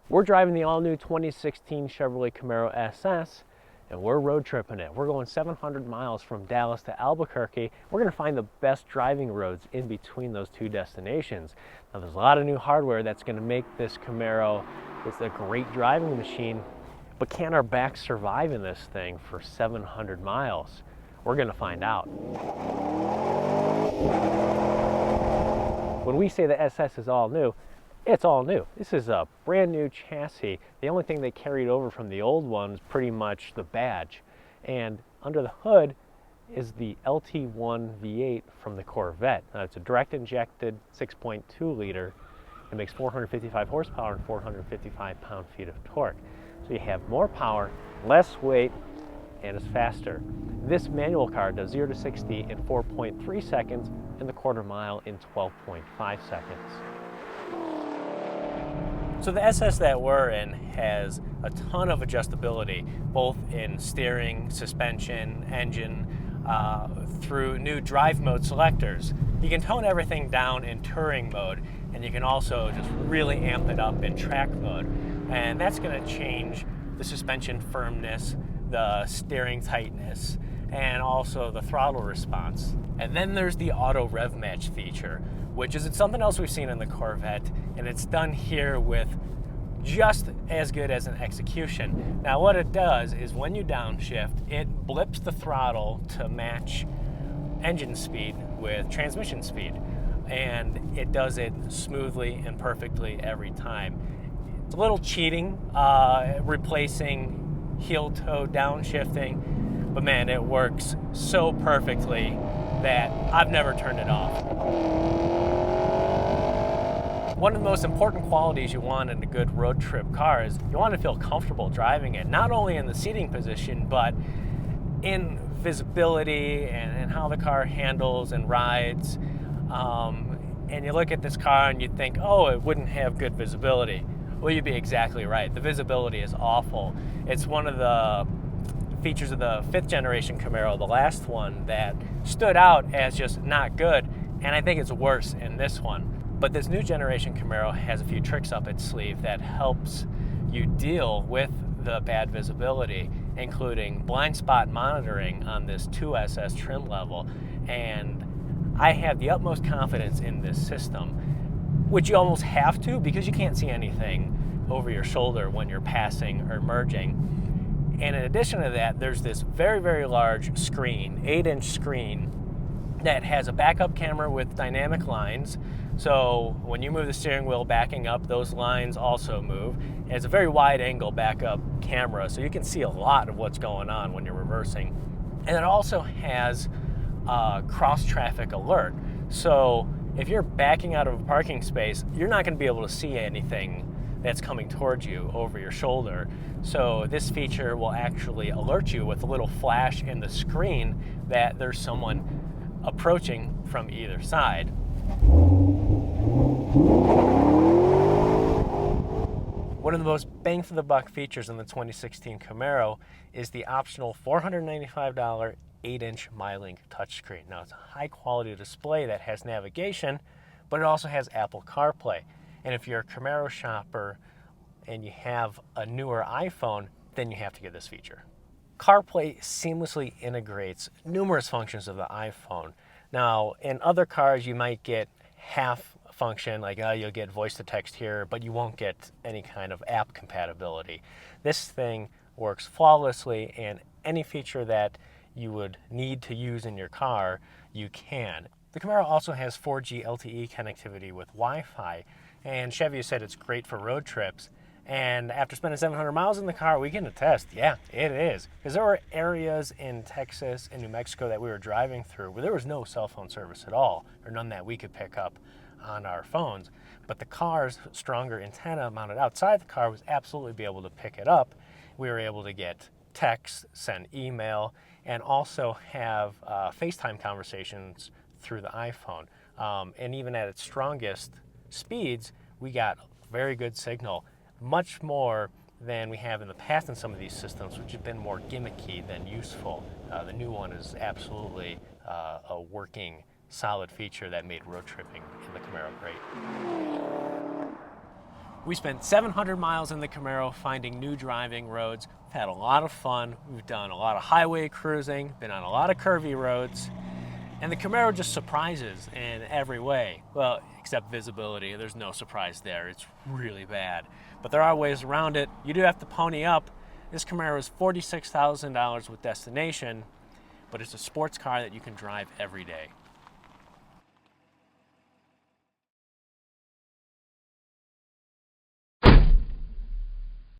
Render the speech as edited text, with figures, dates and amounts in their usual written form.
We're driving the all-new 2016 Chevrolet Camaro SS, and we're road tripping it. We're going 700 miles from Dallas to Albuquerque. We're going to find the best driving roads in between those two destinations. Now, there's a lot of new hardware that's going to make this Camaro a great driving machine, but can our backs survive in this thing for 700 miles? We're going to find out. When we say the SS is all new, it's all new. This is a brand new chassis. The only thing they carried over from the old one is pretty much the badge. And under the hood is the LT1 V8 from the Corvette. Now, it's a direct injected 6.2 liter. It makes 455 horsepower and 455 pound-feet of torque. So you have more power, less weight, and it's faster. This manual car does 0 to 60 in 4.3 seconds and the quarter mile in 12.5 seconds. So the SS that we're in has a ton of adjustability, both in steering, suspension, engine, through new drive mode selectors. You can tone everything down in touring mode, and you can also just really amp it up in track mode. And that's going to change the suspension firmness, the steering tightness, and also the throttle response. And then there's the auto Rev Match feature, which is something else we've seen in the Corvette, and it's done here with just as good as an execution. Now, what it does is when you downshift, it blips the throttle to match engine speed with transmission speed, and it does it smoothly and perfectly every time. It's a little cheating, replacing heel-toe downshifting, but man, it works so perfectly that I've never turned it off. One of the most important qualities you want in a good road trip car is you want to feel comfortable driving it, not only in the seating position, but in visibility and how the car handles and rides. And you look at this car and you think, oh, it wouldn't have good visibility. Well, you'd be exactly right. The visibility is awful. It's one of the features of the 5th generation Camaro, the last one, that stood out as just not good, and I think it's worse in this one. But this new generation Camaro has a few tricks up its sleeve that helps you deal with the bad visibility, including blind spot monitoring on this 2SS trim level. And I have the utmost confidence in this system, which you almost have to because you can't see anything over your shoulder when you're passing or merging. And in addition to that, there's this very, very large screen, 8-inch screen, that has a backup camera with dynamic lines. So when you move the steering wheel backing up, those lines also move. It has a very wide angle backup camera, so you can see a lot of what's going on when you're reversing. And it also has cross traffic alert. So if you're backing out of a parking space, you're not going to be able to see anything that's coming towards you over your shoulder. So this feature will actually alert you with a little flash in the screen that there's someone approaching from either side. One of the most bang for the buck features in the 2016 Camaro is the optional $495 8-inch Mylink Touchscreen. Now, it's a high quality display that has navigation, but it also has Apple CarPlay. And if you're a Camaro shopper and you have a newer iPhone, then you have to get this feature. CarPlay seamlessly integrates numerous functions of the iPhone. Now, in other cars, you might get half function, like you'll get voice to text here, but you won't get any kind of app compatibility. This thing works flawlessly, and any feature that you would need to use in your car, you can. The Camaro also has 4G LTE connectivity with Wi-Fi, and Chevy said it's great for road trips. And after spending 700 miles in the car, we can attest, yeah, it is. Because there were areas in Texas and New Mexico that we were driving through where there was no cell phone service at all, or none that we could pick up on our phones. But the car's stronger antenna mounted outside the car was absolutely be able to pick it up. We were able to get text, send email, and also have FaceTime conversations through the iPhone. And even at its strongest speeds, we got very good signal. Much more than we have in the past in some of these systems, which have been more gimmicky than useful. The new one is absolutely a working solid feature that made road tripping in the Camaro great. We spent 700 miles in the Camaro finding new driving roads. We've had a lot of fun. We've done a lot of highway cruising, been on a lot of curvy roads, and the Camaro just surprises in every way. Well, except visibility. There's no surprise there. It's really bad. But there are ways around it. You do have to pony up. This Camaro is $46,000 with destination, but it's a sports car that you can drive every day.